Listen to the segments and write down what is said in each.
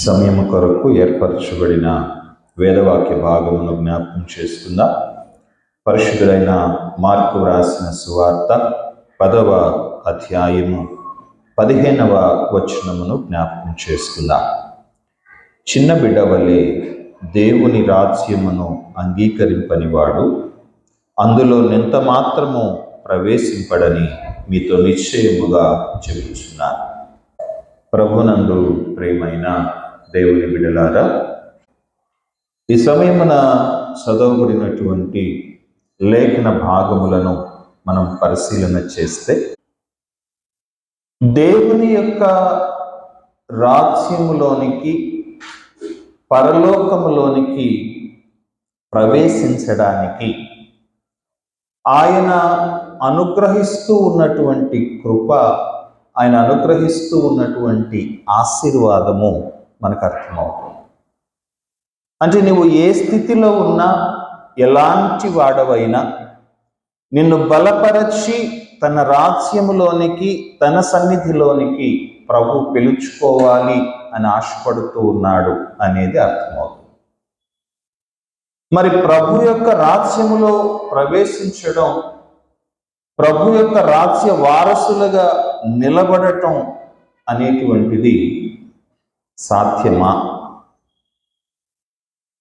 సమయం కొరకు ఏర్పరచబడిన వేదవాక్య భాగమును జ్ఞాపకం చేసుకుందాం. పరిశుద్ధుడైన మార్కు వ్రాసిన సువార్త 10వ అధ్యాయము 15వ వచనమును జ్ఞాపకం చేసుకుందాం. చిన్న బిడ్డ వలె దేవుని రాజ్యమును అంగీకరింపనివాడు అందులో నింత మాత్రము ప్రవేశింపడని మీతో నిశ్చయముగా చెబుతున్నాను. ప్రభునందు ప్రియమైన దేవుని బిడ్డలారా, ఈ సమయమున చదవబడినటువంటి లేఖన భాగములను మనం పరిశీలన చేస్తే దేవుని యొక్క రాజ్యములోనికి, పరలోకములోనికి ప్రవేశించడానికి ఆయన అనుగ్రహిస్తూ ఉన్నటువంటి కృప, ఆయన అనుగ్రహిస్తూ ఉన్నటువంటి ఆశీర్వాదము మనకు అర్థమవుతుంది. అంటే నువ్వు ఏ స్థితిలో ఉన్నా, ఎలాంటి వాడవైనా నిన్ను బలపరచి తన రాజ్యములోనికి, తన సన్నిధిలోనికి ప్రభు పిలుచుకోవాలి అని ఆశపడుతూ ఉన్నాడు అనేది అర్థమవుతుంది. మరి ప్రభు యొక్క రాజ్యములో ప్రవేశించడం, ప్రభు యొక్క రాజ్య వారసులుగా నిలబడటం అనేటువంటిది సాధ్యమా?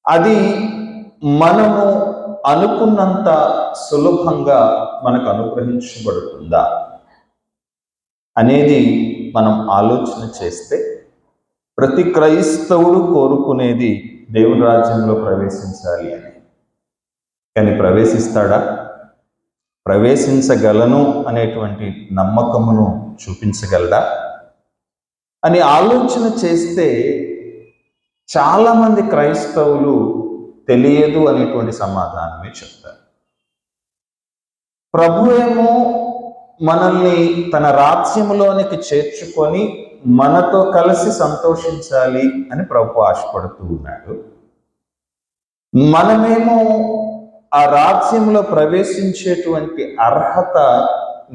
అది మనము అనుకున్నంత సులభంగా మనకు అనుగ్రహించబడుతుందా అనేది మనం ఆలోచన చేస్తే, ప్రతి క్రైస్తవుడు కోరుకునేది దేవుని రాజ్యంలో ప్రవేశించాలి అని. కానీ ప్రవేశిస్తాడా? ప్రవేశించగలను అనేటువంటి నమ్మకమును చూపించగలడా అని ఆలోచన చేస్తే చాలామంది క్రైస్తవులు తెలియదు అనేటువంటి సమాధానమే చెప్తారు. ప్రభు ఏమో మనల్ని తన రాజ్యములోనికి చేర్చుకొని మనతో కలిసి సంతోషించాలి అని ప్రభు ఆశపడుతూ ఉన్నాడు. మనమేమో ఆ రాజ్యంలో ప్రవేశించేటువంటి అర్హత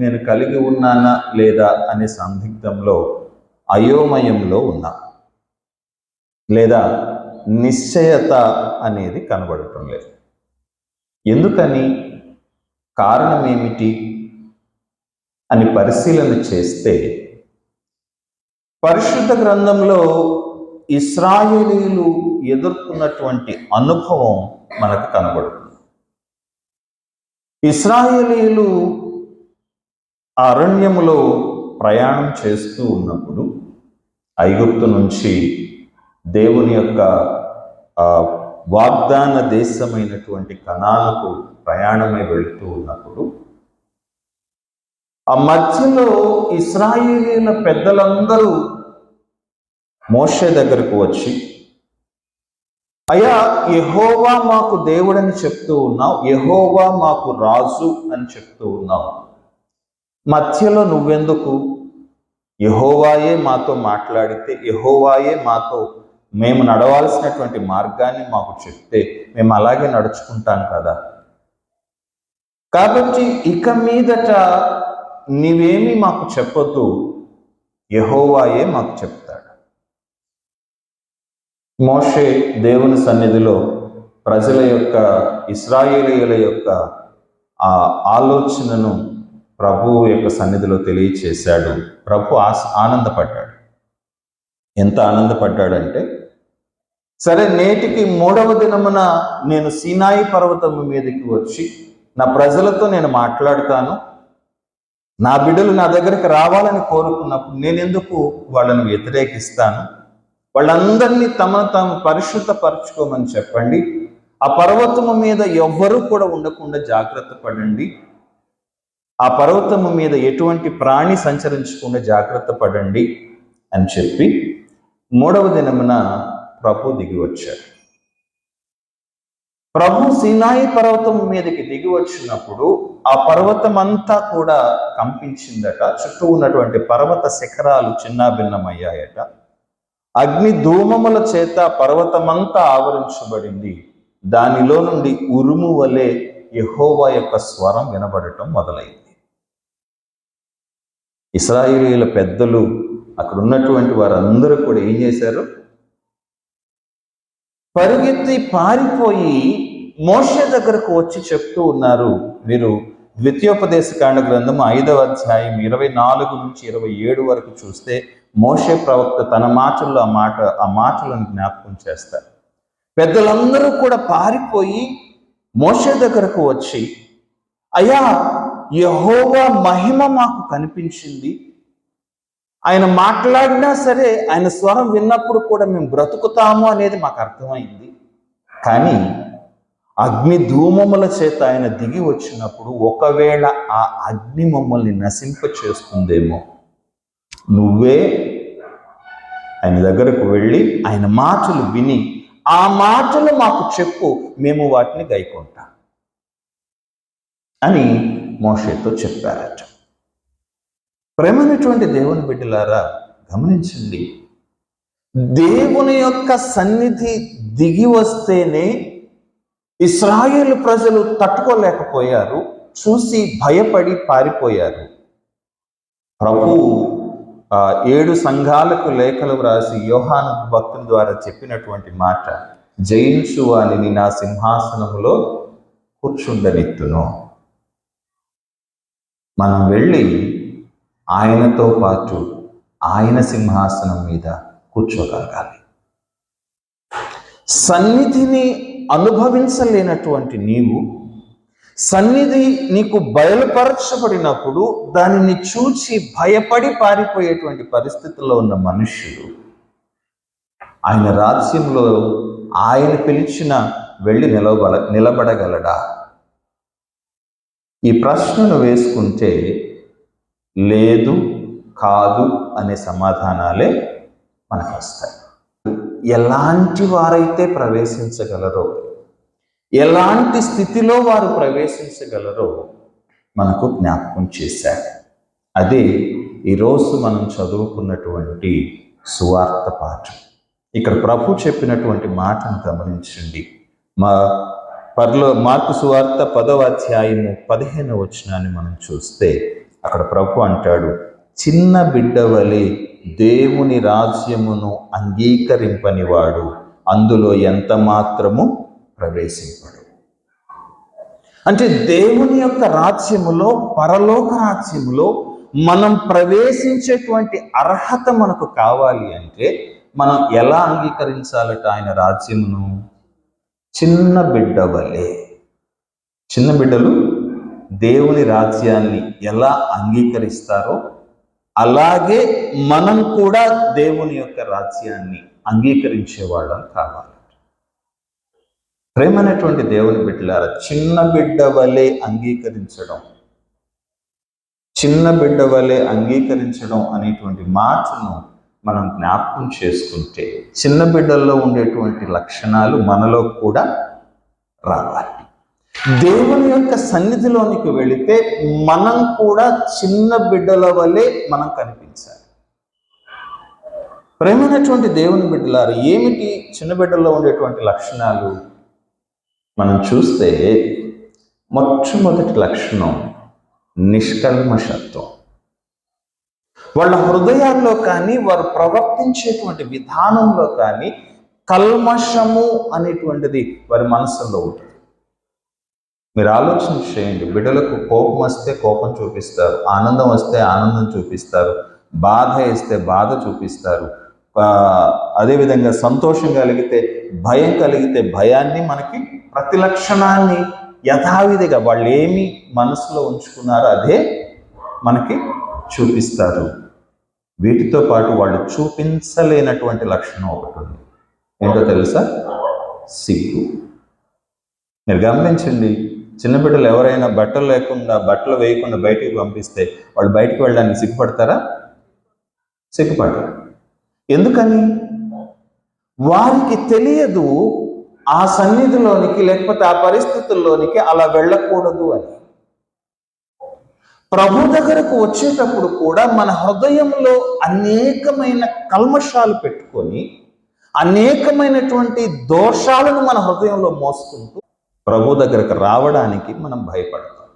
నేను కలిగి ఉన్నానా లేదా అనే సందిగ్ధంలో, అయోమయంలో ఉన్నా, లేదా నిశ్చయత అనేది కనబడటం లేదు. ఎందుకని? కారణం ఏమిటి అని పరిశీలన చేస్తే, పరిశుద్ధ గ్రంథంలో ఇశ్రాయేలీయులు ఎదుర్కొన్నటువంటి అనుభవం మనకు కనబడుతుంది. ఇశ్రాయేలీయులు అరణ్యములో ప్రయాణం చేస్తూ ఉన్నప్పుడు, ఐగుప్తు నుంచి దేవుని యొక్క వాగ్దాన దేశమైనటువంటి కనానుకు ప్రయాణమై వెళుతూ ఉన్నప్పుడు, ఆ మధ్యలో ఇశ్రాయేలీయుల పెద్దలందరూ మోషే దగ్గరకు వచ్చి, అయ్యా, యెహోవా మాకు దేవుడని చెప్తూ ఉన్నావు, యెహోవా మాకు రాజు అని చెప్తూ ఉన్నావు, మధ్యలో నువ్వెందుకు? యెహోవాయే మాతో మాట్లాడితే, యెహోవాయే మాతో మేము నడవాల్సినటువంటి మార్గాన్ని మాకు చెప్తే మేము అలాగే నడుచుకుంటాం కదా. కాబట్టి ఇక మీదట నీవేమీ మాకు చెప్పొద్దు, యెహోవాయే మాకు చెప్తాడు. మోషే దేవుని సన్నిధిలో ప్రజల యొక్క, ఇశ్రాయేలీయుల యొక్క ఆ ఆలోచనను ప్రభువు యొక్క సన్నిధిలో తెలియచేశాడు. ప్రభు ఆనందపడ్డాడు. ఎంత ఆనందపడ్డాడంటే, సరే, నేటికి 3వ దినమున నేను సీనాయి పర్వతము మీదకి వచ్చి నా ప్రజలతో నేను మాట్లాడుతాను. నా బిడ్డలు నా దగ్గరికి రావాలని కోరుకున్నప్పుడు నేనెందుకు వాళ్ళని వ్యతిరేకిస్తాను? వాళ్ళందరినీ తాము పరిశుద్ధపరచుకోమని చెప్పండి. ఆ పర్వతము మీద ఎవ్వరూ కూడా ఉండకుండా జాగ్రత్త పడండి. ఆ పర్వతము మీద ఎటువంటి ప్రాణి సంచరించకుండా జాగ్రత్త పడండి అని చెప్పి 3వ దినమున ప్రభు దిగి వచ్చాడు. ప్రభు సీనాయి పర్వతం మీదకి దిగి వచ్చినప్పుడు ఆ పర్వతం అంతా కూడా కంపించిందట. చుట్టూ ఉన్నటువంటి పర్వత శిఖరాలు చిన్నాభిన్నమయ్యాయట. అగ్ని ధూమముల చేత పర్వతమంతా ఆవరించబడింది. దానిలో నుండి ఉరుము వలె యెహోవా యొక్క స్వరం వినబడటం మొదలైంది. ఇశ్రాయేలీయుల పెద్దలు, అక్కడ ఉన్నటువంటి వారందరూ కూడా ఏం చేశారు? పరుగెత్తి పారిపోయి మోషే దగ్గరకు వచ్చి చెప్తూ ఉన్నారు. మీరు ద్వితీయోపదేశకాండ గ్రంథము 5వ అధ్యాయం 24 నుంచి 27 వరకు చూస్తే మోషే ప్రవక్త తన మాటల్లో ఆ మాటలను జ్ఞాపకం చేస్తారు. పెద్దలందరూ కూడా పారిపోయి మోషే దగ్గరకు వచ్చి, అయ్యా, యెహోవా మహిమ మాకు కనిపించింది, ఆయన మాట్లాడినా సరే ఆయన స్వరం విన్నప్పుడు కూడా మేము బ్రతుకుతాము అనేది మాకు అర్థమైంది. కానీ అగ్ని ధూమముల చేత ఆయన దిగి వచ్చినప్పుడు ఒకవేళ ఆ అగ్ని మమ్మల్ని నశింప చేస్తుందేమో, నువ్వే ఆయన దగ్గరకు వెళ్ళి ఆయన మాటలు విని ఆ మాటలు మాకు చెప్పు, మేము వాటిని గైకొంటాం అని మోషేతో చెప్పారట. ప్రేమైనటువంటి దేవుని బిడ్డలారా, గమనించండి, దేవుని యొక్క సన్నిధి దిగి వస్తేనే ఇశ్రాయేలు ప్రజలు తట్టుకోలేకపోయారు, చూసి భయపడి పారిపోయారు. ప్రభువు 7 సంఘాలకు లేఖలు వ్రాసి యోహాను భక్తుని ద్వారా చెప్పినటువంటి మాట, జయించు వానిని నా సింహాసనములో కూర్చుండనిత్తును. మనం వెళ్ళి ఆయనతో పాటు ఆయన సింహాసనం మీద కూర్చోగలగాలి. సన్నిధిని అనుభవించలేనటువంటి నీవు, సన్నిధి నీకు బయలుపరచబడినప్పుడు దానిని చూచి భయపడి పారిపోయేటువంటి పరిస్థితుల్లో ఉన్న మనుష్యుడు ఆయన రాజ్యంలో ఆయన పిలిచిన వెళ్ళి నిలబడగలడా? ఈ ప్రశ్నను వేసుకుంటే లేదు, కాదు అనే సమాధానాలే మనకు వస్తాయి. ఎలాంటి వారైతే ప్రవేశించగలరో, ఎలాంటి స్థితిలో వారు ప్రవేశించగలరో మనకు జ్ఞాపకం చేశారు. అదే ఈరోజు మనం చదువుకున్నటువంటి సువార్త పాఠం. ఇక్కడ ప్రభు చెప్పినటువంటి మాటను గమనించండి. మార్కు సువార్త 10వ అధ్యాయము 15వ వచనాన్ని మనం చూస్తే అక్కడ ప్రభు అంటాడు, చిన్న బిడ్డ వలె దేవుని రాజ్యమును అంగీకరింపని వాడు అందులో ఎంత మాత్రము ప్రవేశింపడు. అంటే దేవుని యొక్క రాజ్యములో, పరలోక రాజ్యములో మనం ప్రవేశించేటువంటి అర్హత మనకు కావాలి అంటే మనం ఎలా అంగీకరించాలట ఆయన రాజ్యమును? చిన్న బిడ్డ వలె. చిన్న బిడ్డలు దేవుని రాజ్యాన్ని ఎలా అంగీకరిస్తారో అలాగే మనం కూడా దేవుని యొక్క రాజ్యాన్ని అంగీకరించే వాళ్ళం కావాలి. ప్రేమైనటువంటి దేవుని బిడ్డలారా, చిన్న బిడ్డ వలె అంగీకరించడం, చిన్న బిడ్డ వలె అంగీకరించడం అనేటువంటి మాటను మనం జ్ఞాపకం చేసుకుంటే చిన్న బిడ్డల్లో ఉండేటువంటి లక్షణాలు మనలో కూడా రావాలి. దేవుని యొక్క సన్నిధిలోనికి వెళితే మనం కూడా చిన్న బిడ్డల వలె మనం కనిపించాలి. ప్రేమైనటువంటి దేవుని బిడ్డలారు, ఏమిటి చిన్న బిడ్డల్లో ఉండేటువంటి లక్షణాలు మనం చూస్తే, మొట్టమొదటి లక్షణం నిష్కల్మషత్వం. వాళ్ళ హృదయాల్లో కానీ వారు ప్రవర్తించేటువంటి విధానంలో కానీ కల్మషము అనేటువంటిది వారి మనసులో ఉంటుంది. మీరు ఆలోచన చేయండి, బిడ్డలకు కోపం వస్తే కోపం చూపిస్తారు, ఆనందం వస్తే ఆనందం చూపిస్తారు, బాధ వేస్తే బాధ చూపిస్తారు, అదేవిధంగా సంతోషం కలిగితే, భయం కలిగితే భయాన్ని, మనకి ప్రతి లక్షణాన్ని యథావిధిగా వాళ్ళు ఏమి మనసులో ఉంచుకున్నారో అదే మనకి చూపిస్తారు. వీటితో పాటు వాళ్ళు చూపించలేనటువంటి లక్షణం ఒకటి ఉంది. ఏంటో తెలుసా? సిగ్గు. మీరు గమనించండి, చిన్న బిడ్డలు ఎవరైనా బట్టలు వేయకుండా బయటికి పంపిస్తే వాళ్ళు బయటికి వెళ్ళడానికి సిగ్గుపడతారా? సిగ్గుపడతారు. ఎందుకని? వారికి తెలియదు ఆ సన్నిధిలోనికి లేకపోతే ఆ పరిస్థితుల్లోనికి అలా వెళ్ళకూడదు అని. ప్రభు దగ్గరకు వచ్చేటప్పుడు కూడా మన హృదయంలో అనేకమైన కల్మషాలు పెట్టుకొని అనేకమైనటువంటి దోషాలను మన హృదయంలో మోసుకుంటూ ప్రభు దగ్గరకు రావడానికి మనం భయపడతాం.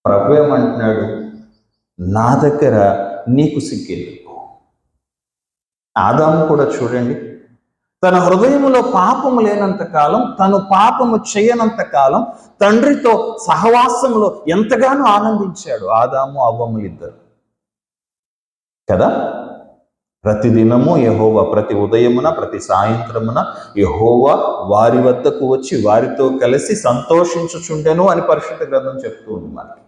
ప్రభు ఏమంటున్నాడు? నా దగ్గర నీకు సిగ్గెందుకు? ఆదాము కూడా చూడండి, తన హృదయంలో పాపము లేనంత కాలం, తను పాపము చేయనంత కాలం తండ్రితో సహవాసంలో ఎంతగానో ఆనందించాడు ఆదాము అవ్వములిద్దరు కదా. ప్రతిదినము యెహోవా, ప్రతి ఉదయమున ప్రతి సాయంత్రమున యెహోవా వారి వద్దకు వచ్చి వారితో కలిసి సంతోషించుచుండెను అని పరిశుద్ధ గ్రంథం చెప్తూ ఉంది మనకి.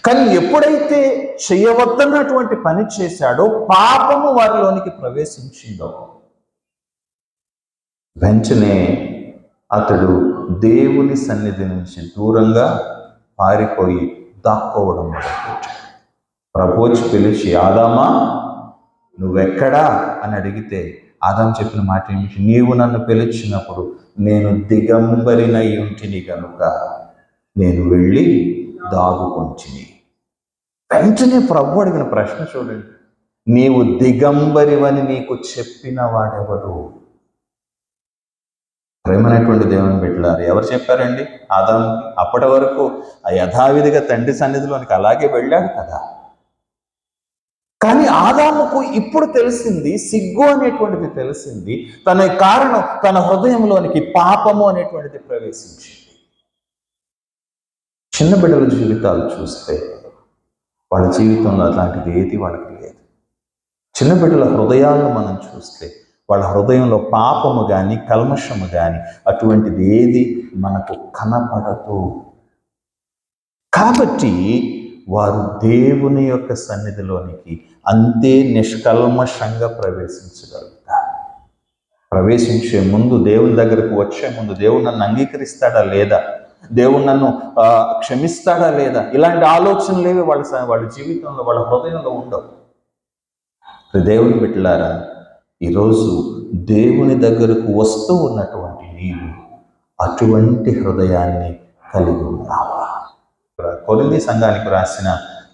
కానీ ఎప్పుడైతే చేయవద్దన్నటువంటి పని చేశాడో, పాపము వారిలోనికి ప్రవేశించిందో, వెంటనే అతడు దేవుని సన్నిధి నుంచి దూరంగా పారిపోయి దాక్కోవడం మొదలుపెట్టాడు. ప్రభు వచ్చి పిలిచి, ఆదామా నువ్వెక్కడా అని అడిగితే ఆదాం చెప్పిన మాట ఏమిటి? నీవు నన్ను పిలిచినప్పుడు నేను దిగంబరినై ఉంటిని కనుక నేను వెళ్ళి దాగుకొంటిని. వెంటనే ప్రభు అడిగిన ప్రశ్న చూడండి, నీవు దిగంబరివని నీకు చెప్పిన వాడెవడు? ప్రేమైనటువంటి దేవుని బిడ్డలారు, ఎవరు చెప్పారండి ఆదాముకి? అప్పటి వరకు ఆ యథావిధిగా తండ్రి సన్నిధిలోనికి అలాగే వెళ్ళాడు కదా. కానీ ఆదాముకు ఇప్పుడు తెలిసింది, సిగ్గు అనేటువంటిది తెలిసింది. తన కారణం తన హృదయంలోనికి పాపము అనేటువంటిది ప్రవేశించింది. చిన్న బిడ్డల జీవితాలు చూస్తే వాళ్ళ జీవితంలో అలాంటిది ఏది వాళ్ళకి లేదు. చిన్న బిడ్డల హృదయాలను మనం చూస్తే వాళ్ళ హృదయంలో పాపము కానీ కల్మషము కానీ అటువంటిది ఏది మనకు కనపడదు. కాబట్టి వారు దేవుని యొక్క సన్నిధిలోనికి అంతే నిష్కల్మషంగా ప్రవేశించగలుగుతారు. ప్రవేశించే ముందు, దేవుని దగ్గరకు వచ్చే ముందు, దేవుడు నన్ను అంగీకరిస్తాడా లేదా, దేవుడు నన్ను క్షమిస్తాడా లేదా, ఇలాంటి ఆలోచనలేవి వాళ్ళ జీవితంలో, వాళ్ళ హృదయంలో ఉండవు. దేవుని బిడ్డలారా, ఈరోజు దేవుని దగ్గరకు వస్తూ ఉన్నటువంటి నీవు అటువంటి హృదయాన్ని కలిగి ఉన్నావా? కొరింథీ సంఘానికి రాసిన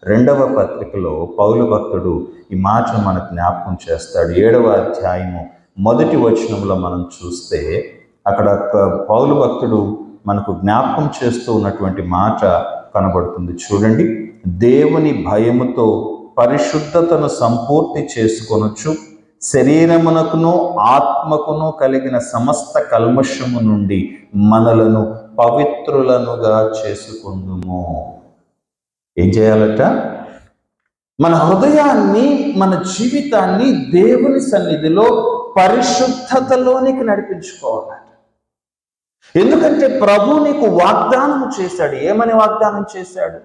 2వ పత్రికలో పౌలు భక్తుడు ఈ మాటను మనకు జ్ఞాపకం చేస్తాడు. 7వ అధ్యాయము 1వ వచనంలో మనం చూస్తే అక్కడ పౌలు భక్తుడు మనకు జ్ఞాపకం చేస్తూ ఉన్నటువంటి మాట కనబడుతుంది. చూడండి, దేవుని భయముతో పరిశుద్ధతను సంపూర్తి చేసుకొనొచ్చు, శరీరమునకును ఆత్మకును కలిగిన సమస్త కల్మషము నుండి మనలను పవిత్రులనుగా చేసుకుందుము. ఏం చేయాలట? మన హృదయాన్ని, మన జీవితాన్ని దేవుని సన్నిధిలో పరిశుద్ధతలోనికి నడిపించుకోవాలట. ఎందుకంటే ప్రభు నీకు వాగ్దానం చేశాడు. ఏమని వాగ్దానం చేశాడు?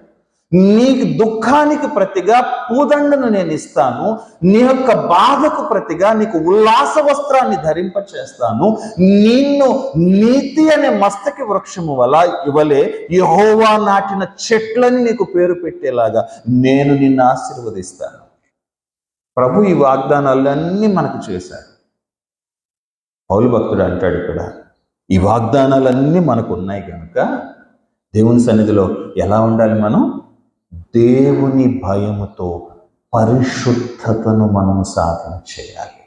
నీకు దుఃఖానికి ప్రతిగా పూదండను నేను ఇస్తాను, నీ యొక్క బాధకు ప్రతిగా నీకు ఉల్లాస వస్త్రాన్ని ధరింపచేస్తాను, నిన్ను నీతి అనే మస్తకి వృక్షము ఇవలే యెహోవా నాటిన చెట్లని నీకు పేరు పెట్టేలాగా నేను నిన్ను ఆశీర్వదిస్తాను. ప్రభు ఈ వాగ్దానాలన్నీ మనకు చేశాడు. పౌలు భక్తుడు అంటాడు ఇక్కడ, ఈ వాగ్దానాలన్నీ మనకు ఉన్నాయి కనుక దేవుని సన్నిధిలో ఎలా ఉండాలి? మనం దేవుని భయముతో పరిశుద్ధతను మనము సాధన చేయాలి.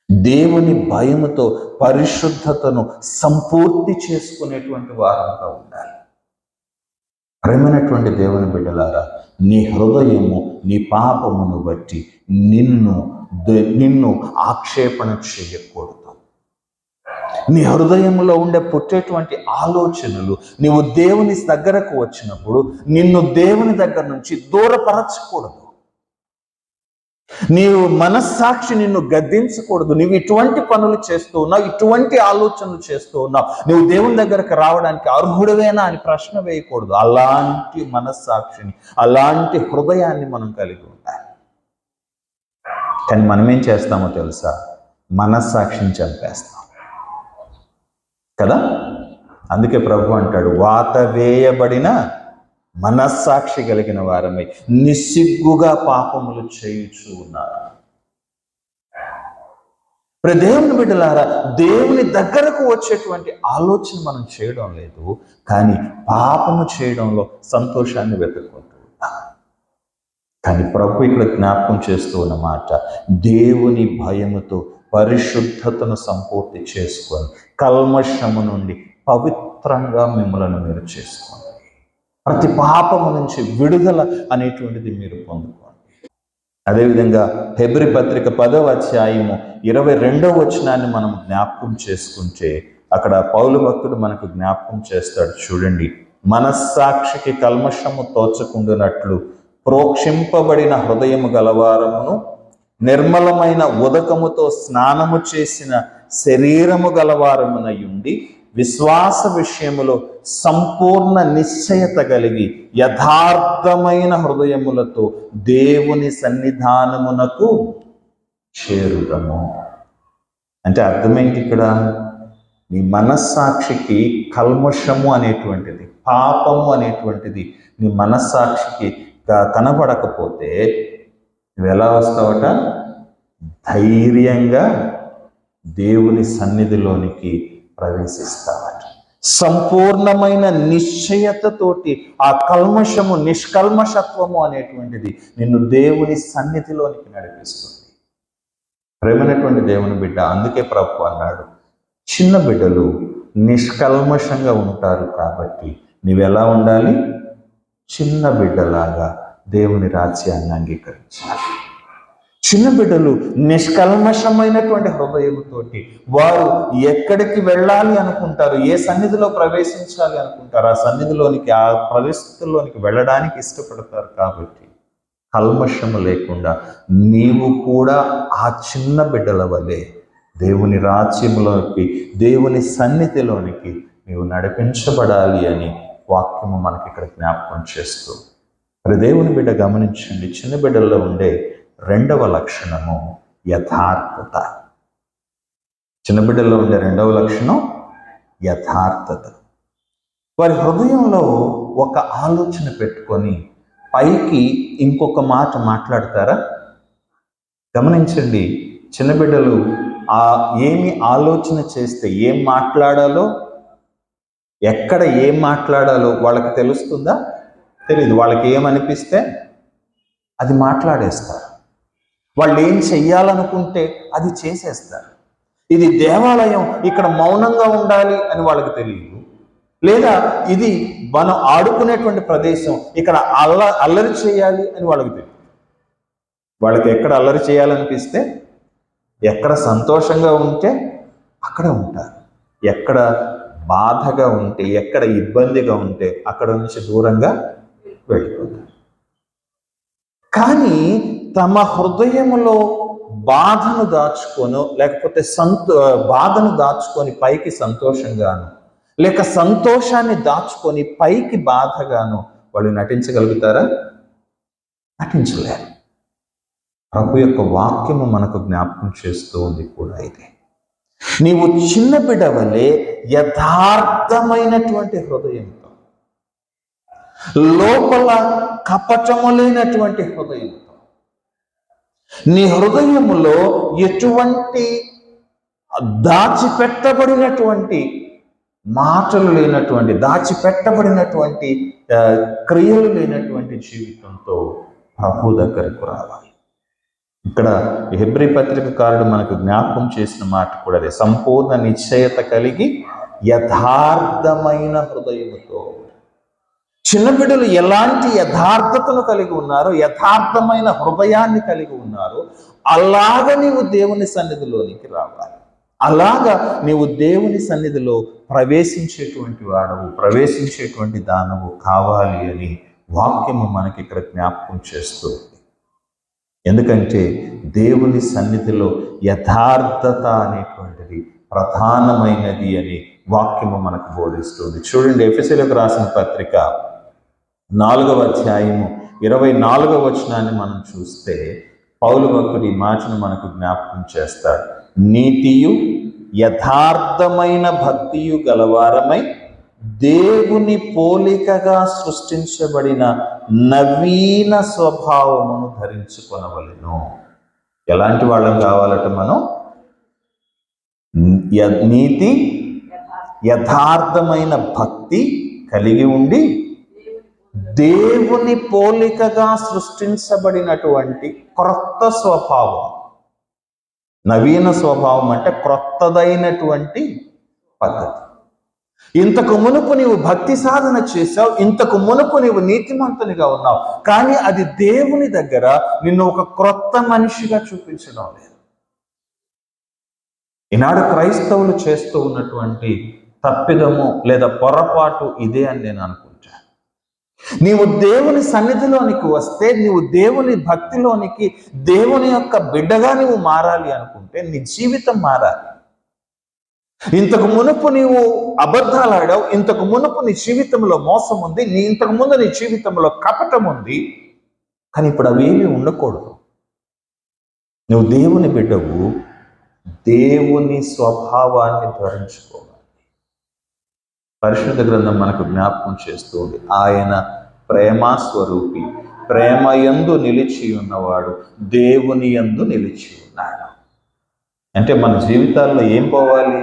దేవుని భయముతో పరిశుద్ధతను సంపూర్తి చేసుకునేటువంటి వారంగా ఉండాలి. ప్రేమైనటువంటి దేవుని బిడ్డలారా, నీ హృదయము నీ పాపమును బట్టి నిన్ను ఆక్షేపణ చేయకూడదు. నీ హృదయంలో పుట్టేటువంటి ఆలోచనలు నీవు దేవుని దగ్గరకు వచ్చినప్పుడు నిన్ను దేవుని దగ్గర నుంచి దూరపరచకూడదు. నీవు మనస్సాక్షి నిన్ను గద్దించకూడదు. నీవు ఇటువంటి పనులు చేస్తూ ఉన్నావు, ఇటువంటి ఆలోచనలు చేస్తూ ఉన్నావు, నువ్వు దేవుని దగ్గరకు రావడానికి అర్హుడవేనా అని ప్రశ్న వేయకూడదు. అలాంటి మనస్సాక్షిని, అలాంటి హృదయాన్ని మనం కలిగి ఉండాలి. కానీ మనం ఏం చేస్తామో తెలుసా? మనస్సాక్షిని చంపేస్తాం కదా. అందుకే ప్రభు అంటాడు, వాత వేయబడిన మనస్సాక్షి కలిగిన వారమై నిస్సిగ్గుగా పాపములు చేయుచు ఉన్నారు. దేవుని బిడ్డలారా, దేవుని దగ్గరకు వచ్చేటువంటి ఆలోచన మనం చేయడం లేదు, కానీ పాపము చేయడంలో సంతోషాన్ని వెతుక్కుంటూ ఉంటాం. కానీ ప్రభు ఇక్కడ జ్ఞాపకం చేస్తూ ఉన్నమాట, దేవుని భయముతో పరిశుద్ధతను సంపూర్తి చేసుకొని కల్మషము నుండి పవిత్రంగా మిమ్మల్ని మీరు చేసుకోండి. ప్రతి పాపము నుంచి విడుదల అనేటువంటిది మీరు పొందుకోండి. అదేవిధంగా హెబ్రీ పత్రిక 10వ అధ్యాయము 22వ వచనాన్ని మనం జ్ఞాపకం చేసుకుంటే అక్కడ పౌలు భక్తుడు మనకు జ్ఞాపకం చేస్తాడు. చూడండి, మనస్సాక్షికి కల్మషము తోచకుండునట్లు ప్రోక్షింపబడిన హృదయము గలవారమును నిర్మలమైన ఉదకముతో స్నానము చేసిన శరీరము గలవారమునయుండి విశ్వాస విషయములో సంపూర్ణ నిశ్చయత కలిగి యథార్థమైన హృదయములతో దేవుని సన్నిధానమునకు చేరుదము. అంటే అర్థమేంటి ఇక్కడ? నీ మనస్సాక్షికి కల్మషము అనేటువంటిది, పాపము అనేటువంటిది నీ మనస్సాక్షికి కనబడకపోతే నువ్వు ఎలా వస్తావట? ధైర్యంగా దేవుని సన్నిధిలోనికి ప్రవేశిస్తావట. సంపూర్ణమైన నిశ్చయతతోటి ఆ కల్మషము, నిష్కల్మషత్వము అనేటువంటిది నిన్ను దేవుని సన్నిధిలోనికి నడిపిస్తుంది. ప్రేమైనటువంటి దేవుని బిడ్డ, అందుకే ప్రభు అన్నాడు, చిన్న బిడ్డలు నిష్కల్మషంగా ఉంటారు కాబట్టి నీవెలా ఉండాలి? చిన్న బిడ్డలాగా దేవుని రాజ్యాన్ని అంగీకరించాలి. చిన్న బిడ్డలు నిష్కల్మషమైనటువంటి హృదయంతోటి వారు ఎక్కడికి వెళ్ళాలి అనుకుంటారు, ఏ సన్నిధిలో ప్రవేశించాలి అనుకుంటారు, ఆ సన్నిధిలోనికి, ఆ పరిస్థితుల్లోనికి వెళ్ళడానికి ఇష్టపడతారు. కాబట్టి కల్మషము లేకుండా నీవు కూడా ఆ చిన్న బిడ్డల వలె దేవుని రాజ్యంలోకి, దేవుని సన్నిధిలోనికి నీవు నడిపించబడాలి అని వాక్యము మనకి ఇక్కడ జ్ఞాపకం చేస్తూ, మరి దేవుని బిడ్డ గమనించండి, చిన్న బిడ్డల్లో ఉండే రెండవ లక్షణము యథార్థత. చిన్న బిడ్డల్లో ఉండే రెండవ లక్షణం యథార్థత. వారి హృదయంలో ఒక ఆలోచన పెట్టుకొని పైకి ఇంకొక మాట మాట్లాడతారా? గమనించండి, చిన్న బిడ్డలు ఏమి ఆలోచన చేస్తే ఏం మాట్లాడాలో, ఎక్కడ ఏం మాట్లాడాలో వాళ్ళకి తెలుస్తుందా? తెలీదు. వాళ్ళకి ఏమనిపిస్తే అది మాట్లాడేస్తారు. వాళ్ళు ఏం చెయ్యాలనుకుంటే అది చేసేస్తారు. ఇది దేవాలయం, ఇక్కడ మౌనంగా ఉండాలి అని వాళ్ళకి తెలియదు. లేదా ఇది మనం ఆడుకునేటువంటి ప్రదేశం, ఇక్కడ అల్లరి చేయాలి అని వాళ్ళకి తెలియదు. వాళ్ళకి ఎక్కడ అల్లరి చేయాలనిపిస్తే, ఎక్కడ సంతోషంగా ఉంటే అక్కడ ఉంటారు. ఎక్కడ బాధగా ఉంటే, ఎక్కడ ఇబ్బందిగా ఉంటే అక్కడ నుంచి దూరంగా వెళ్ళిపోతారు. కానీ తమ హృదయములో బాధను దాచుకోను, లేకపోతే బాధను దాచుకొని పైకి సంతోషంగాను, లేక సంతోషాన్ని దాచుకొని పైకి బాధగాను వాళ్ళు నటించగలుగుతారా? నటించలేరు. ప్రభు యొక్క వాక్యము మనకు జ్ఞాపకం చేస్తూ ఉంది కూడా ఇదే. నీవు చిన్న బిడ్డ వలె యథార్థమైనటువంటి హృదయంతో, లోపల కపటము లేనటువంటి హృదయంతో, నీ హృదయములో ఎటువంటి దాచిపెట్టబడినటువంటి మాటలు లేనటువంటి, దాచిపెట్టబడినటువంటి క్రియలు లేనటువంటి జీవితంతో ప్రభు దగ్గరకు రావాలి. ఇక్కడ హెబ్రీ పత్రికకారుడు మనకు జ్ఞాపకం చేసిన మాట కూడా అదే, సంపూర్ణ నిశ్చయత కలిగి యథార్థమైన హృదయముతో. చిన్న బిడ్డలు ఎలాంటి యథార్థతను కలిగి ఉన్నారో, యథార్థమైన హృదయాన్ని కలిగి ఉన్నారో, అలాగ నీవు దేవుని సన్నిధిలోనికి రావాలి. అలాగా నీవు దేవుని సన్నిధిలో ప్రవేశించేటువంటి వాడవు, ప్రవేశించేటువంటి దానవు కావాలి అని వాక్యము మనకి ఇక్కడ జ్ఞాపకం చేస్తూ. ఎందుకంటే దేవుని సన్నిధిలో యథార్థత అనేటువంటిది ప్రధానమైనది అని వాక్యము మనకు బోధిస్తుంది. చూడండి, ఎఫెసీయులకు రాసిన పత్రిక 4వ అధ్యాయము 24వ వచనాన్ని మనం చూస్తే పౌలు భక్తుడు ఈ మాటను మనకు జ్ఞాపకం చేస్తాడు. నీతియు యథార్థమైన భక్తియు గలవారమై దేవుని పోలికగా సృష్టించబడిన నవీన స్వభావమును ధరించుకొనవలెను. ఎలాంటి వాళ్ళం కావాలట మనం? నీతి యథార్థమైన భక్తి కలిగి ఉండి దేవుని పోలికగా సృష్టించబడినటువంటి క్రొత్త స్వభావం. నవీన స్వభావం అంటే క్రొత్తదైనటువంటి పద్ధతి. ఇంతకు మునుపు నీవు భక్తి సాధన చేశావు, ఇంతకు మునుపు నీవు నీతిమంతునిగా ఉన్నావు, కానీ అది దేవుని దగ్గర నిన్ను ఒక క్రొత్త మనిషిగా చూపించడం లేదు. ఈనాడు క్రైస్తవులు చేస్తూ ఉన్నటువంటి తప్పిదము లేదా పొరపాటు ఇదే అని నేను అనుకుంటాను. నీవు దేవుని సన్నిధిలోనికి వస్తే, నీవు దేవుని భక్తిలోనికి, దేవుని యొక్క బిడ్డగా నీవు మారాలి అనుకుంటే నీ జీవితం మారాలి. ఇంతకు మునుపు నీవు అబద్ధాలు ఆడావు, ఇంతకు మునుపు నీ జీవితంలో మోసం ఉంది, ఇంతకు ముందు నీ జీవితంలో కపటం ఉంది, కానీ ఇప్పుడు అవేమీ ఉండకూడదు. నువ్వు దేవుని బిడ్డవు, దేవుని స్వభావాన్ని ధరించుకోవాలి. పరిశుద్ధ గ్రంథం మనకు జ్ఞాపకం చేస్తూ ఉంది, ఆయన ప్రేమ స్వరూపి, ప్రేమ యందు నిలిచి ఉన్నవాడు దేవుని యందు నిలిచి ఉన్నాడు. అంటే మన జీవితాల్లో ఏం పోవాలి?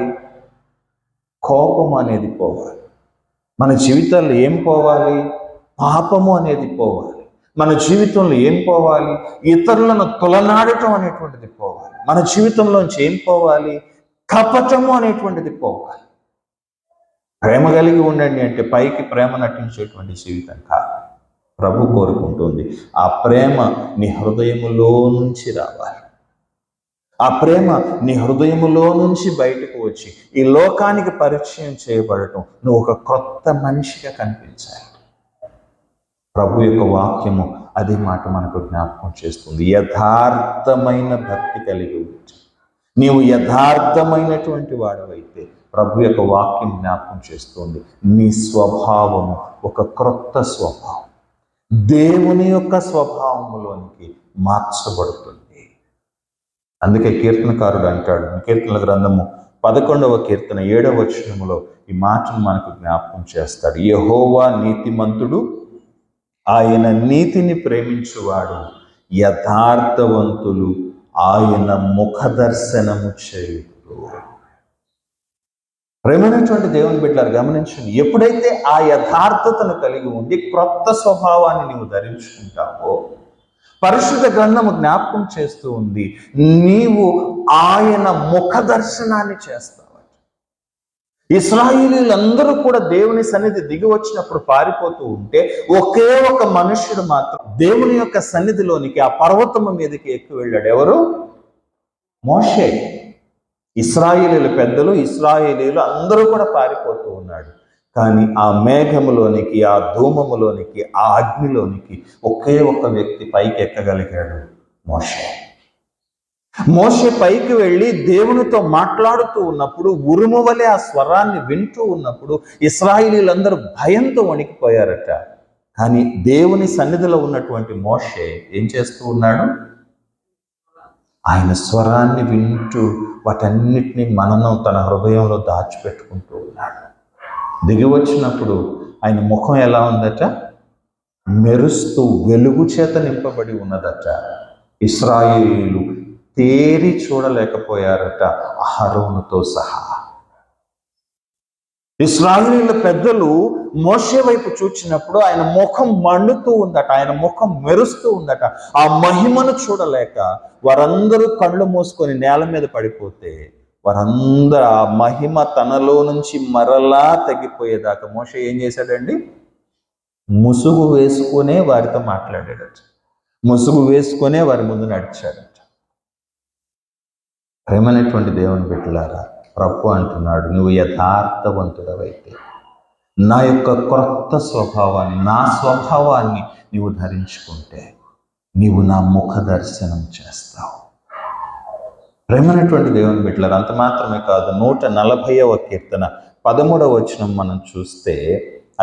కోపం అనేది పోవాలి. మన జీవితాల్లో ఏం పోవాలి? పాపము అనేది పోవాలి. మన జీవితంలో ఏం పోవాలి? ఇతరులను తొలనాడటం అనేటువంటిది పోవాలి. మన జీవితంలోంచి ఏం పోవాలి? కపటము అనేటువంటిది పోవాలి. ప్రేమ కలిగి ఉండండి అంటే పైకి ప్రేమ నటించేటువంటి జీవితం కాదు. ప్రభు కోరుకుంటుంది ఆ ప్రేమ నీ హృదయములో నుంచి రావాలి. ఆ ప్రేమ నీ హృదయములో నుంచి బయటకు వచ్చి ఈ లోకానికి పరిచయం చేయబడటం, నువ్వు ఒక కొత్త మనిషిగా కనిపించాలి. ప్రభు యొక్క వాక్యము అదే మాట మనకు జ్ఞాపకం చేస్తుంది. యథార్థమైన భక్తి కలిగి ఉంచు. నీవు యథార్థమైనటువంటి వాడవైతే ప్రభు యొక్క వాక్యం జ్ఞాపకం చేస్తుంది, నీ స్వభావము ఒక క్రొత్త స్వభావం, దేవుని యొక్క స్వభావములోనికి మార్చబడుతుంది. అందుకే కీర్తనకారుడు అంటాడు, కీర్తనల గ్రంథము 11వ కీర్తన 7వ వచనములో ఈ మాటను మనకు జ్ఞాపకం చేస్తాడు. యెహోవా నీతిమంతుడు, ఆయన నీతిని ప్రేమించువాడు, యథార్థవంతులు ఆయన ముఖ దర్శనము చేయుదురు. ప్రేమైనటువంటి దేవుని బిడ్డలారా గమనించండి, ఎప్పుడైతే ఆ యథార్థతను కలిగి ఉండి క్రొత్త స్వభావాన్ని నీవు ధరించుకుంటావో, పరిశుద్ధ గ్రంథము జ్ఞాపకం చేస్తూ ఉంది, నీవు ఆయన ముఖ దర్శనాన్ని చేస్తావు. ఇశ్రాయేలీయులందరూ కూడా దేవుని సన్నిధి దిగి వచ్చినప్పుడు పారిపోతూ ఉంటే ఒకే ఒక మనుష్యుడు మాత్రం దేవుని యొక్క సన్నిధిలోనికి ఆ పర్వతము మీదకి ఎక్కి వెళ్ళాడు. ఎవరు? మోషే. ఇశ్రాయేలీయుల పెద్దలు, ఇశ్రాయేలీయులు అందరూ కూడా పారిపోతూ ఉన్నాడు. కానీ ఆ మేఘములోనికి, ఆ ధూమములోనికి, ఆ అగ్నిలోనికి ఒకే ఒక వ్యక్తి పైకి ఎక్కగలిగాడు, మోషే. మోషే పైకి వెళ్ళి దేవునితో మాట్లాడుతూ ఉన్నప్పుడు, ఉరుము వలె ఆ స్వరాన్ని వింటూ ఉన్నప్పుడు ఇశ్రాయేలీయులందరూ భయంతో వణికిపోయారట. కానీ దేవుని సన్నిధిలో ఉన్నటువంటి మోషే ఏం చేస్తూ ఉన్నాడు? ఆయన స్వరాన్ని వింటూ వాటన్నిటినీ మననం తన హృదయంలో దాచిపెట్టుకుంటూ ఉన్నాడు. దిగి వచ్చినప్పుడు ఆయన ముఖం ఎలా ఉందట? మెరుస్తూ వెలుగు చేత నింపబడి ఉన్నదట. ఇశ్రాయేలీయులు తేరి చూడలేకపోయారట, అహరోనుతో సహా. ఇశ్రాయేలీయుల పెద్దలు మోషే వైపు చూచినప్పుడు ఆయన ముఖం మండుతూ ఉందట, ఆయన ముఖం మెరుస్తూ ఉందట. ఆ మహిమను చూడలేక వారందరూ కళ్ళు మూసుకొని నేల మీద పడిపోతే, వారందరూ ఆ మహిమ తనలో నుంచి మరలా తగ్గిపోయేదాకా మోషే ఏం చేశాడండి? ముసుగు వేసుకునే వారితో మాట్లాడాడట, ముసుగు వేసుకునే వారి ముందు నడిచాడట. ప్రేమైనటువంటి దేవుని బిడ్డలారా, ప్రభు అంటున్నాడు, నువ్వు యథార్థవంతుడవైతే నా యొక్క క్రొత్త స్వభావాన్ని, నా స్వభావాన్ని నీవు ధరించుకుంటే నీవు నా ముఖ దర్శనం చేస్తావు. ప్రేమైనటువంటి దేవుని బిడ్డలారా, అంత మాత్రమే కాదు, 140వ కీర్తన 13వ వచనం మనం చూస్తే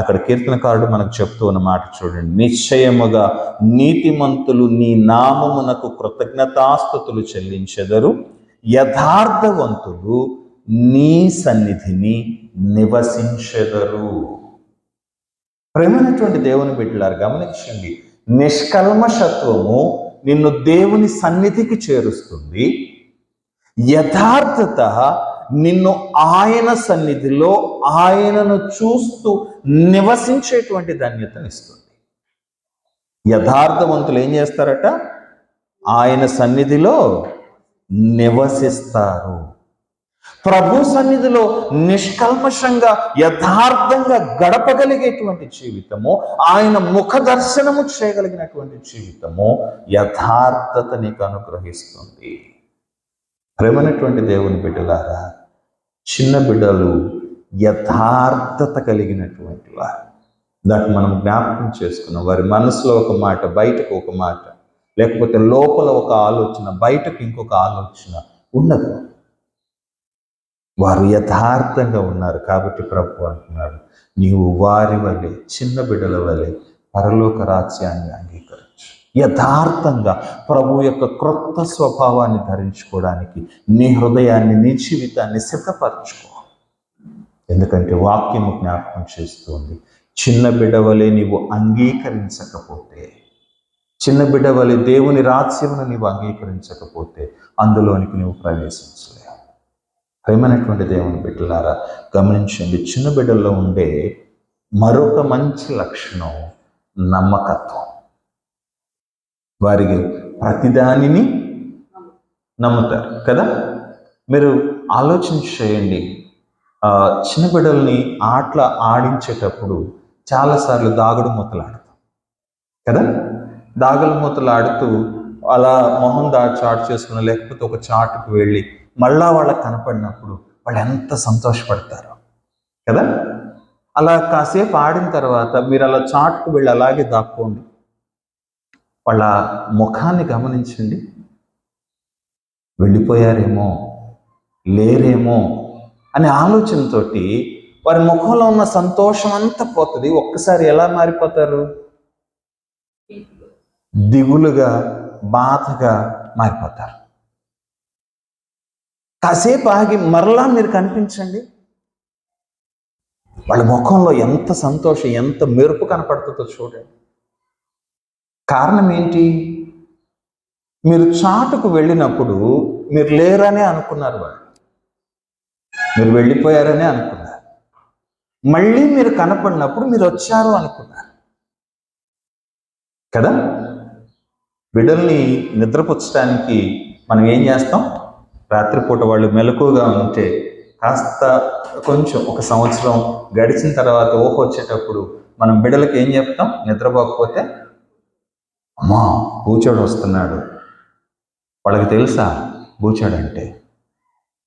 అక్కడ కీర్తనకారుడు మనకు చెప్తూ ఉన్న మాట చూడండి. నిశ్చయముగా నీతిమంతులు నీ నామమునకు కృతజ్ఞతాస్తుతులు చెల్లించెదరు, యథార్థవంతులు నీ సన్నిధిని నివసించెదరు. ప్రేమైనటువంటి దేవుని బిడ్డలారా గమనించండి, నిష్కల్మషత్వము నిన్ను దేవుని సన్నిధికి చేరుస్తుంది, యథార్థత నిన్ను ఆయన సన్నిధిలో ఆయనను చూస్తూ నివసించేటువంటి ధన్యతనిస్తుంది. యథార్థవంతులు ఏం చేస్తారట? ఆయన సన్నిధిలో నివసిస్తారు. ప్రభు సన్నిధిలో నిష్కల్మషంగా యథార్థంగా గడపగలిగేటువంటి జీవితము, ఆయన ముఖ దర్శనము చేయగలిగినటువంటి జీవితము యథార్థత నీకు అనుగ్రహిస్తుంది. ప్రేమైనటువంటి దేవుని బిడ్డలారా, చిన్న బిడ్డలు యథార్థత కలిగినటువంటి వారు. దాన్ని మనం జ్ఞాపకం చేసుకున్నాం. వారి మనసులో ఒక మాట, బయటకు ఒక మాట, లేకపోతే లోపల ఒక ఆలోచన, బయటకు ఇంకొక ఆలోచన ఉండదు. వారు యథార్థంగా ఉన్నారు. కాబట్టి ప్రభు అంటున్నాడు, నీవు వారి వలె, చిన్న బిడ్డల వలె పరలోక రాజ్యాన్ని అంగీకరించు. యథార్థంగా ప్రభు యొక్క క్రొత్త స్వభావాన్ని ధరించుకోవడానికి నీ హృదయాన్ని, నీ జీవితాన్ని సిద్ధపరచుకో. ఎందుకంటే వాక్యము జ్ఞాపకం చేస్తుంది, చిన్న బిడ్డ వలె నీవు అంగీకరించకపోతే, చిన్న బిడ్డ వలె దేవుని రాజ్యమును నీవు అంగీకరించకపోతే అందులోనికి నువ్వు ప్రవేశించలేవు. ప్రేమైనటువంటి దేవుని బిడ్డలారా, గమనించండి, చిన్న బిడ్డల్లో ఉండే మరొక మంచి లక్షణం నమ్మకత్వం. వారికి ప్రతిదానిని నమ్ముతారు కదా. మీరు ఆలోచన చేయండి, చిన్న బిడ్డల్ని ఆటల ఆడించేటప్పుడు చాలాసార్లు దాగుడు మూతలాడతాం కదా. దాగుడు మూతలాడుతూ అలా మొహం చాటు చేసుకుని, లేకపోతే ఒక చాటుకు వెళ్ళి మళ్ళా వాళ్ళకి కనపడినప్పుడు వాళ్ళు ఎంత సంతోషపడతారు కదా. అలా కాసేపు ఆడిన తర్వాత మీరు అలా చాటుకు వెళ్ళి అలాగే దాక్కోండి, వాళ్ళ ముఖాన్ని గమనించండి. వెళ్ళిపోయారేమో, లేరేమో అనే ఆలోచనతోటి వారి ముఖంలో ఉన్న సంతోషం అంతా పోతుంది. ఒక్కసారి ఎలా మారిపోతారు? దిగులుగా, బాధగా మారిపోతారు. కాసేపు ఆగి మరలా మీరు కనిపించండి, వాళ్ళ ముఖంలో ఎంత సంతోషం, ఎంత మెరుపు కనపడుతుందో చూడండి. కారణం ఏంటి? మీరు చాటుకు వెళ్ళినప్పుడు మీరు లేరనే అనుకున్నారు, వాళ్ళు మీరు వెళ్ళిపోయారనే అనుకున్నారు. మళ్ళీ మీరు కనపడినప్పుడు మీరు వచ్చారు అనుకున్నారు కదా. బిడ్డల్ని నిద్రపుచ్చడానికి మనం ఏం చేస్తాం? రాత్రిపూట వాళ్ళు మెలకుగా ఉంటే కాస్త కొంచెం ఒక సంవత్సరం గడిచిన తర్వాత ఊహ వచ్చేటప్పుడు మనం బిడ్డలకి ఏం చెప్తాం? నిద్రపోకపోతే, అమ్మా బూచోడు వస్తున్నాడు. వాళ్ళకి తెలుసా బూచోడు అంటే?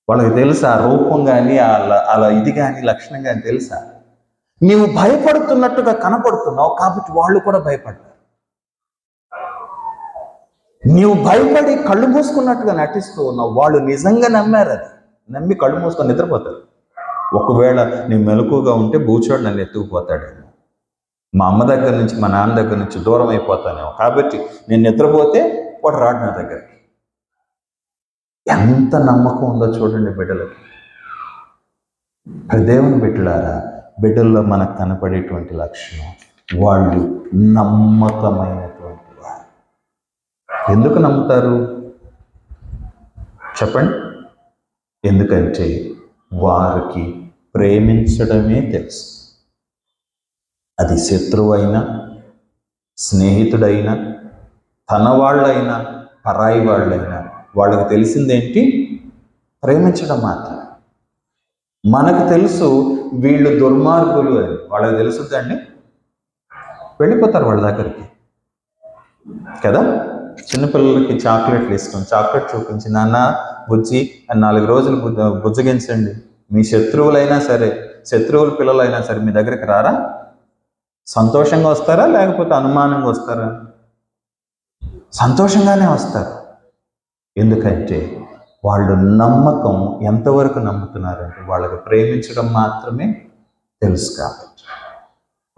వాళ్ళకి తెలుసా రూపం కానీ అలా ఇది కానీ లక్షణం కానీ తెలుసా? నీవు భయపడుతున్నట్టుగా కనపడుతున్నావు కాబట్టి వాళ్ళు కూడా భయపడ్డారు. నీవు భయపడి కళ్ళు మూసుకున్నట్టుగా నటిస్తూ ఉన్నావు, వాళ్ళు నిజంగా నమ్మారు. అది నమ్మి కళ్ళు మూసుకొని నిద్రపోతారు. ఒకవేళ నీ మెలకుగా ఉంటే బూచోడు నన్ను ఎత్తుకుపోతాడేమో, మా అమ్మ దగ్గర నుంచి, మా నాన్న దగ్గర నుంచి దూరం అయిపోతానేమో, కాబట్టి నేను నిద్రపోతే వాడు రాడు నా దగ్గరికి. ఎంత నమ్మకం ఉందో చూడండి బిడ్డలకి. దేవుని బిడ్డలారా, బిడ్డల్లో మనకు కనపడేటువంటి లక్షణం, వాళ్ళు నమ్మకమైనటువంటి వారు. ఎందుకు నమ్ముతారు చెప్పండి? ఎందుకంటే వారికి ప్రేమించడమే తెలుసు. అది శత్రువైనా, స్నేహితుడైనా, తన వాళ్ళైనా, పరాయి వాళ్ళైనా, వాళ్ళకి తెలిసిందేంటి? ప్రేమించడం మాత్రమే. మనకు తెలుసు వీళ్ళు దుర్మార్గులు అని, వాళ్ళకి తెలుసుదండి, వెళ్ళిపోతారు వాళ్ళ దగ్గరికి కదా. చిన్నపిల్లలకి చాక్లెట్లు ఇష్టం, చాక్లెట్ చూపించి నాన్న బుజ్జి అని 4 రోజులు బుజ్జగించండి. మీ శత్రువులైనా సరే, శత్రువుల పిల్లలైనా సరే మీ దగ్గరికి రారా? సంతోషంగా వస్తారా లేకపోతే అనుమానంగా వస్తారా? సంతోషంగానే వస్తారు. ఎందుకంటే వాళ్ళు నమ్మకం ఎంతవరకు నమ్ముతున్నారంటే వాళ్ళకి ప్రేమించడం మాత్రమే తెలుసు. కాబట్టి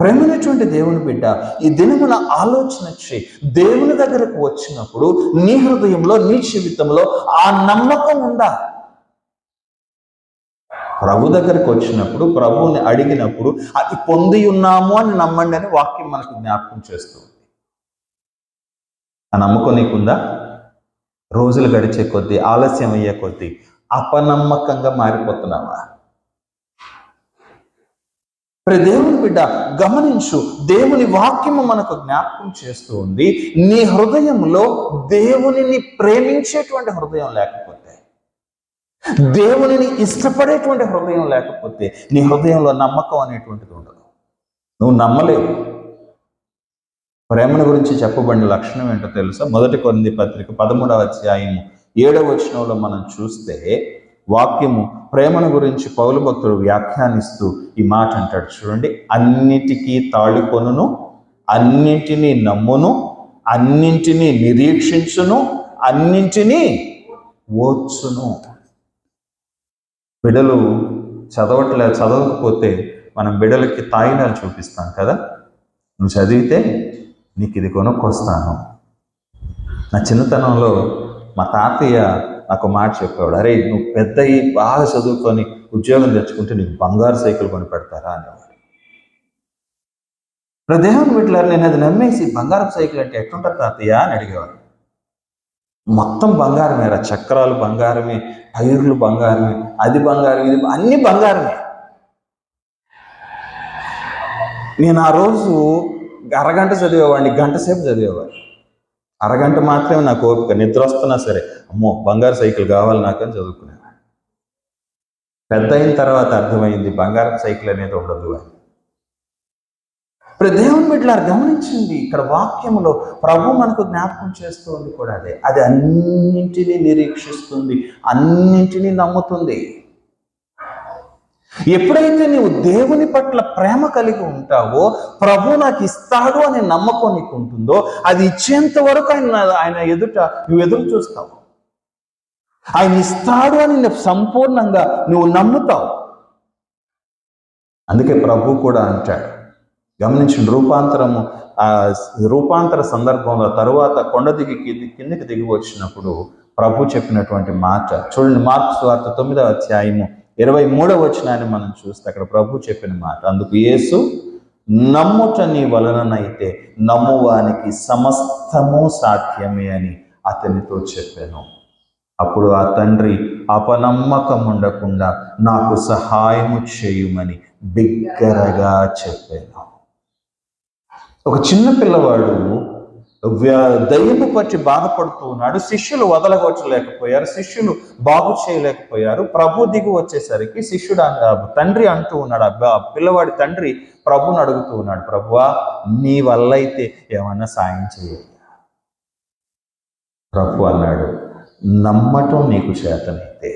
ప్రేమైనటువంటి దేవుని బిడ్డ, ఈ దినమున ఆలోచన చేయి. దేవుని దగ్గరకు వచ్చినప్పుడు నీ హృదయంలో, నీ జీవితంలో ఆ నమ్మకం ఉందా? ప్రభు దగ్గరకు వచ్చినప్పుడు, ప్రభువుని అడిగినప్పుడు అది పొంది ఉన్నాము అని నమ్మండి అని వాక్యం మనకు జ్ఞాపకం చేస్తుంది. ఆ నమ్మకం నీకుందా? రోజులు గడిచే కొద్దీ, ఆలస్యం అయ్యే కొద్దీ అపనమ్మకంగా మారిపోతున్నావా? దేవుని బిడ్డ గమనించు, దేవుని వాక్యము మనకు జ్ఞాపకం చేస్తూ ఉంది, నీ హృదయంలో దేవునిని ప్రేమించేటువంటి హృదయం లేకపోతే, దేవునిని ఇష్టపడేటువంటి హృదయం లేకపోతే నీ హృదయంలో నమ్మకం అనేటువంటిది ఉండదు. నువ్వు నమ్మలేవు. ప్రేమను గురించి చెప్పబడిన లక్షణం ఏంటో తెలుసా? 1 కొరింథీ పత్రిక 13వ అధ్యాయము 7వ వచనంలో మనం చూస్తే వాక్యము ప్రేమను గురించి పౌలు భక్తుడు వ్యాఖ్యానిస్తూ ఈ మాట అంటాడు. చూడండి, అన్నిటికీ తాళికొనును, అన్నింటినీ నమ్మును, అన్నింటినీ నిరీక్షించును, అన్నింటినీ ఓర్చును. బిడ్డలు చదవకపోతే మనం బిడ్డలకి తాయినాలు చూపిస్తాం కదా. నువ్వు చదివితే నీకు ఇది కొనుక్కొస్తాను. నా చిన్నతనంలో మా తాతయ్య నాకు మాట చెప్పేవాడు, అరే నువ్వు పెద్దయి బాగా చదువుకొని ఉద్యోగం తెచ్చుకుంటే నీకు బంగారు సైకిల్ కొని పెడతారా అనేవాడు. దేవుని బిడ్డలారా, నేను అది నమ్మేసి బంగారపు సైకిల్ అంటే ఎట్లుంటారు తాతయ్య అని అడిగేవాడు. మొత్తం బంగారమే, చక్రాలు బంగారమే, టైర్లు బంగారమే, అది బంగారం, ఇది అన్ని బంగారమే. నేను ఆ రోజు అరగంట చదివేవాడిని, గంట సేపు చదివేవాడిని. అరగంట మాత్రమే నాకు ఓపిక, నిద్ర వస్తున్నా సరే అమ్మో బంగారు సైకిల్ కావాలి నాకు అని చదువుకునేవాడిని. పెద్ద అయిన తర్వాత అర్థమైంది బంగారం సైకిల్ అనేది ఉండదు అని. ఇప్పుడు దేవుని బిడ్డలారా గమనించండి, ఇక్కడ వాక్యంలో ప్రభు మనకు జ్ఞాపకం చేస్తుంది కూడా అదే. అది అన్నింటినీ నిరీక్షిస్తుంది, అన్నింటినీ నమ్ముతుంది. ఎప్పుడైతే నువ్వు దేవుని పట్ల ప్రేమ కలిగి ఉంటావో, ప్రభు నాకు ఇస్తాడు అనే నమ్మకం నీకు ఉంటుందో, అది ఇచ్చేంత వరకు ఆయన ఎదుట నువ్వు ఎదురు చూస్తావు. ఆయన ఇస్తాడు అని సంపూర్ణంగా నువ్వు నమ్ముతావు. అందుకే ప్రభు కూడా అంటాడు, గమనించండి, రూపాంతర సందర్భంలో తరువాత కొండ కిందికి దిగి వచ్చినప్పుడు ప్రభు చెప్పినటువంటి మాట చూడండి. మార్కు సువార్త 9వ అధ్యాయము 23వ వచనాన్ని మనం చూస్తే అక్కడ ప్రభు చెప్పిన మాట, అందుకు యేసు, నమ్ముట నీ వలననైతే నమ్మువానికి సమస్తము సాధ్యమే అని అతనితో చెప్పాను. అప్పుడు ఆ తండ్రి అపనమ్మకం ఉండకుండా నాకు సహాయము చేయుమని బిగ్గరగా చెప్పాను. ఒక చిన్న పిల్లవాడు దయ్యము పట్టి బాధపడుతూ ఉన్నాడు. శిష్యులు వదలగొట్టలేకపోయారు, శిష్యులు బాగు చేయలేకపోయారు. ప్రభు దిగు వచ్చేసరికి తండ్రి అంటూ ఉన్నాడు, పిల్లవాడి తండ్రి ప్రభుని అడుగుతూ ఉన్నాడు, ప్రభువా నీ వల్ల అయితే ఏమన్నా సాయం చేయాలి. ప్రభు అన్నాడు, నమ్మటం నీకు చేతనైతే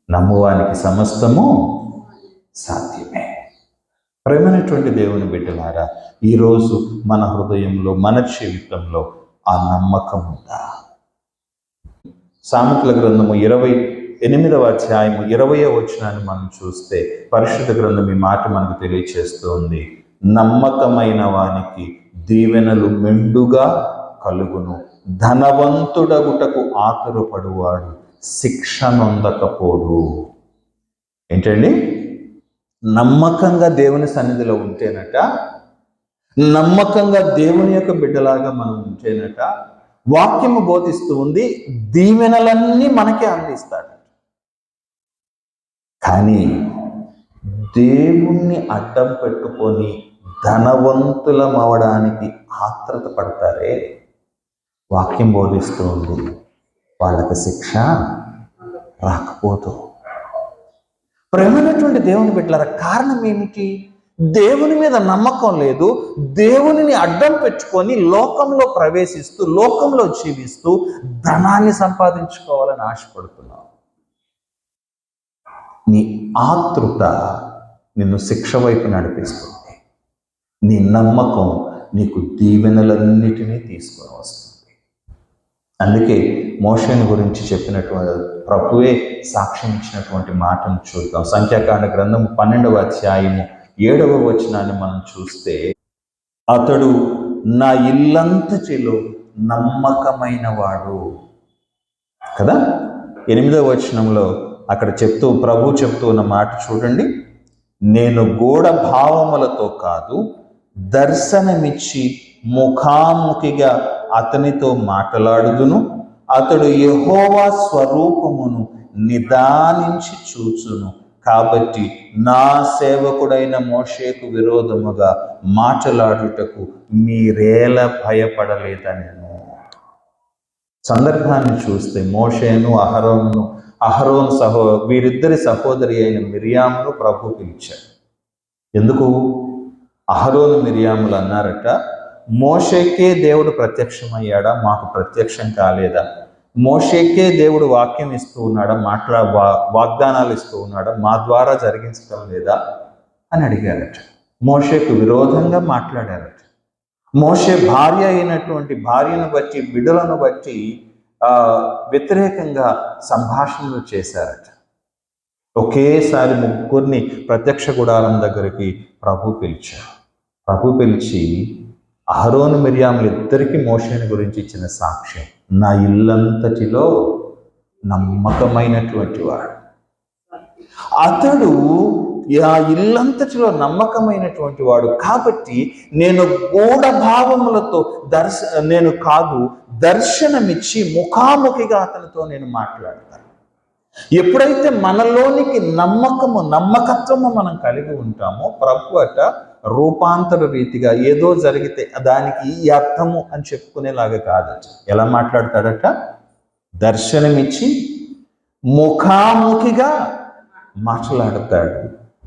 నమ్మువానికి సమస్తము సాధ్యమే. ప్రేమైనటువంటి దేవుని బిడ్డలారా, ఈరోజు మన హృదయంలో, మన జీవితంలో ఆ నమ్మకం ఉందా? సామెతల గ్రంథము 28వ అధ్యాయము 20వ వచనాన్ని మనం చూస్తే పరిశుద్ధ గ్రంథం ఈ మాట మనకు తెలియచేస్తుంది, నమ్మకమైన వానికి దీవెనలు మెండుగా కలుగును, ధనవంతుడగుటకు ఆతురపడువాడు శిక్ష నొందకపోడు. ఏంటండి? నమ్మకంగా దేవుని సన్నిధిలో ఉంటేనట, నమ్మకంగా దేవుని యొక్క బిడ్డలాగా మనం ఉంటేనట, వాక్యము బోధిస్తూ ఉంది, దీవెనలన్నీ మనకే అందిస్తాడు. కానీ దేవుణ్ణి అడ్డం పెట్టుకొని ధనవంతులం అవడానికి ఆత్రత పడతారే, వాక్యం బోధిస్తూ ఉంది, వాళ్ళకి శిక్ష రాకపోదు. ప్రేమైనటువంటి దేవుని బిడ్డలారా, కారణం ఏమిటి? దేవుని మీద నమ్మకం లేదు. దేవునిని అడ్డం పెట్టుకొని లోకంలో ప్రవేశిస్తూ, లోకంలో జీవిస్తూ ధనాన్ని సంపాదించుకోవాలని ఆశపడుతున్నావు. నీ ఆతృత నిన్ను శిక్ష వైపు నడిపిస్తుంది. నీ నమ్మకం నీకు దీవెనలన్నిటినీ తీసుకొని వస్తుంది. అందుకే మోషేను గురించి చెప్పినటువంటి ప్రభువే సాక్ష్యం ఇచ్చినటువంటి మాటను చూద్దాం. సంఖ్యాకాండ గ్రంథము 12వ అధ్యాయము 7వ వచనాన్ని మనం చూస్తే, అతడు నా ఇల్లంతటిలో నమ్మకమైన వాడు కదా. 8వ వచనంలో అక్కడ ప్రభు చెప్తూ ఉన్న మాట చూడండి, నేను గూఢ భావములతో కాదు, దర్శనమిచ్చి ముఖాముఖిగా అతనితో మాట్లాడుదును, అతడు యెహోవా స్వరూపమును నిదానించి చూచును, కాబట్టి నా సేవకుడైన మోషేకు విరోధముగా మాట్లాడుటకు మీరేల భయపడలేదనెను. సందర్భాన్ని చూస్తే మోషేను, అహరోనును అహరోన్ వీరిద్దరి సహోదరి అయిన మిరియామును ప్రభు పిలిచాడు. ఎందుకు? అహరోను మిరియాములు అన్నారట, మోషేకే దేవుడు ప్రత్యక్షమయ్యాడా, మాకు ప్రత్యక్షం కాలేదా? మోషేకే దేవుడు వాక్యం ఇస్తూ ఉన్నాడా, వాగ్దానాలు ఇస్తూ ఉన్నాడా, మా ద్వారా జరిగించడం లేదా అని అడిగారట. మోషేకు విరోధంగా మాట్లాడారట. మోషే భార్య అయినటువంటి భార్యను బట్టి, బిడ్డలను బట్టి వ్యతిరేకంగా సంభాషణలు చేశారట. ఒకేసారి ముగ్గురిని ప్రత్యక్ష గుడారం దగ్గరికి ప్రభు పిలిచారు. ప్రభు పిలిచి అహరోను మిరియాములు ఇద్దరికి మోషేని గురించి ఇచ్చిన సాక్ష్యం, నా ఇల్లంతటిలో నమ్మకమైనటువంటి వాడు అతడు, ఆ ఇల్లంతటిలో నమ్మకమైనటువంటి వాడు కాబట్టి నేను గూఢభావములతో నేను కాదు, దర్శనమిచ్చి ముఖాముఖిగా అతనితో నేను మాట్లాడతాను. ఎప్పుడైతే మనలోనికి నమ్మకత్వము మనం కలిగి ఉంటామో, ప్రభు అట రూపాంతర రీతిగా ఏదో జరిగితే దానికి ఈ అర్థము అని చెప్పుకునేలాగా కాదట. ఎలా మాట్లాడతాడట? దర్శనమిచ్చి ముఖాముఖిగా మాట్లాడతాడు.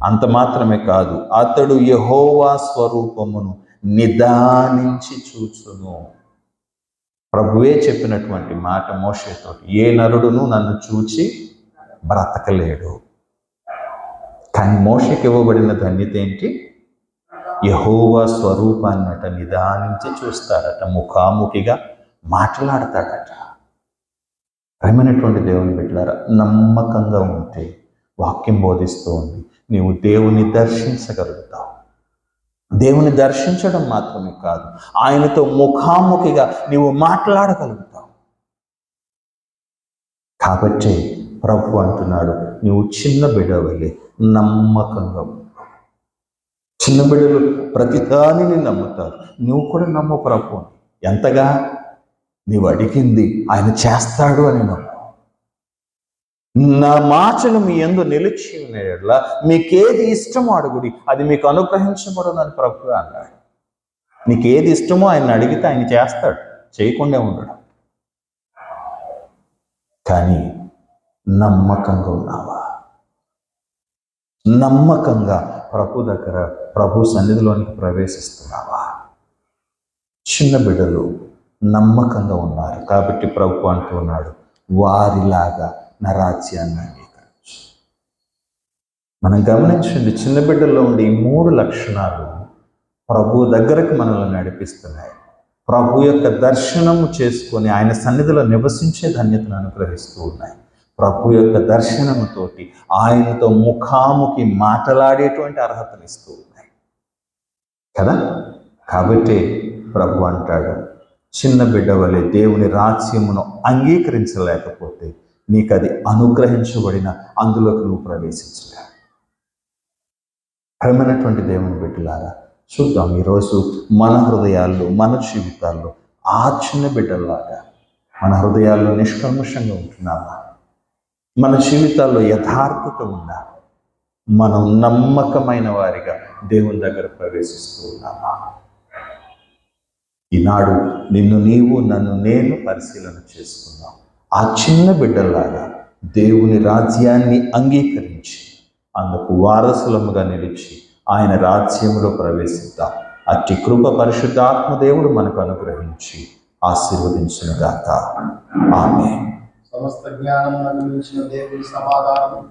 అంత మాత్రమే కాదు, అతడు యెహోవా స్వరూపమును నిదానించి చూచును. ప్రభువే చెప్పినటువంటి మాట మోషేతో, ఏ నరుడును నన్ను చూచి బ్రతకలేడు. కానీ మోషేకి ఇవ్వబడిన ధన్యత ఏంటి? యెహోవా స్వరూపాన్నట నిదానించి చూస్తాడట, ముఖాముఖిగా మాట్లాడతాడట. ప్రేమైనటువంటి దేవుని బిడ్డలారా, నమ్మకంగా ఉంటే వాక్యం బోధిస్తూ ఉంది, నీవు దేవుని దర్శించగలుగుతావు. దేవుని దర్శించడం మాత్రమే కాదు, ఆయనతో ముఖాముఖిగా నీవు మాట్లాడగలుగుతావు. కాబట్టి ప్రభు అంటున్నాడు, నీవు చిన్న బిడ్డవలే నమ్మకంగా ఉంటావు. చిన్న బిడ్డలు ప్రతిదానిని నమ్ముతారు. నువ్వు కూడా నమ్ము ప్రభు. ఎంతగా? నీవు అడిగింది ఆయన చేస్తాడు అని నమ్ము. నా మాటలు మీ యందు నిలిచి ఉన్నట్లా మీకేది ఇష్టమో అడుగుడి, అది మీకు అనుగ్రహించబడునని ప్రభు అన్నాడు. నీకేది ఇష్టమో ఆయన అడిగితే ఆయన చేస్తాడు, చేయకుండా ఉండడు. కానీ నమ్మకంగా ఉన్నావా? నమ్మకంగా ప్రభు దగ్గర, ప్రభు సన్నిధిలోనికి ప్రవేశిస్తున్నావా? చిన్న బిడ్డలు నమ్మకంగా ఉన్నారు కాబట్టి ప్రభు అంటూ ఉన్నాడు, వారిలాగా నా రాజ్యాన్ని అంగీకరించు. మనం గమనించండి, చిన్న బిడ్డల్లో ఉండే ఈ 3 లక్షణాలు ప్రభు దగ్గరకు మనల్ని నడిపిస్తున్నాయి. ప్రభు యొక్క దర్శనము చేసుకొని ఆయన సన్నిధిలో నివసించే ధన్యతను అనుగ్రహిస్తూ ఉన్నాయి. ప్రభు యొక్క దర్శనముతోటి ఆయనతో ముఖాముఖి మాట్లాడేటువంటి అర్హతను ఇస్తూ ఉన్నాయి కదా. కాబట్టి ప్రభు అంటాడు, చిన్న బిడ్డ వలె దేవుని రాజ్యమును అంగీకరించలేకపోతే నీకు అది అనుగ్రహించబడిన అందులోకి నువ్వు ప్రవేశించలేవు. ప్రేమైనటువంటి దేవుని బిడ్డలారా, చూద్దాం ఈరోజు మన హృదయాల్లో, మన జీవితాల్లో ఆ చిన్న బిడ్డల్లాగా మన హృదయాల్లో నిష్కల్మషంగా ఉంటున్నామా? మన జీవితాల్లో యథార్థత ఉందా? మనం నమ్మకమైన వారిగా దేవుని దగ్గర ప్రవేశిస్తూ ఉన్నామా? ఈనాడు నిన్ను నీవు, నన్ను నేను పరిశీలన చేసుకుందాం. ఆ చిన్న బిడ్డల్లాగా దేవుని రాజ్యాన్ని అంగీకరించి అందుకు వారసులముగా నిలిచి ఆయన రాజ్యంలో ప్రవేశిద్దాం. అట్టి కృప పరిశుద్ధాత్మ దేవుడు మనకు అనుగ్రహించి ఆశీర్వదించునుగాక. ఆమేన్. సమస్త జ్ఞానం అనుగ్రహించిన దేవుని సమాధానం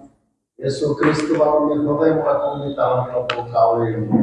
యేసుక్రీస్తు వారి హృదయములకు మీ తలంపులకు కావలేను.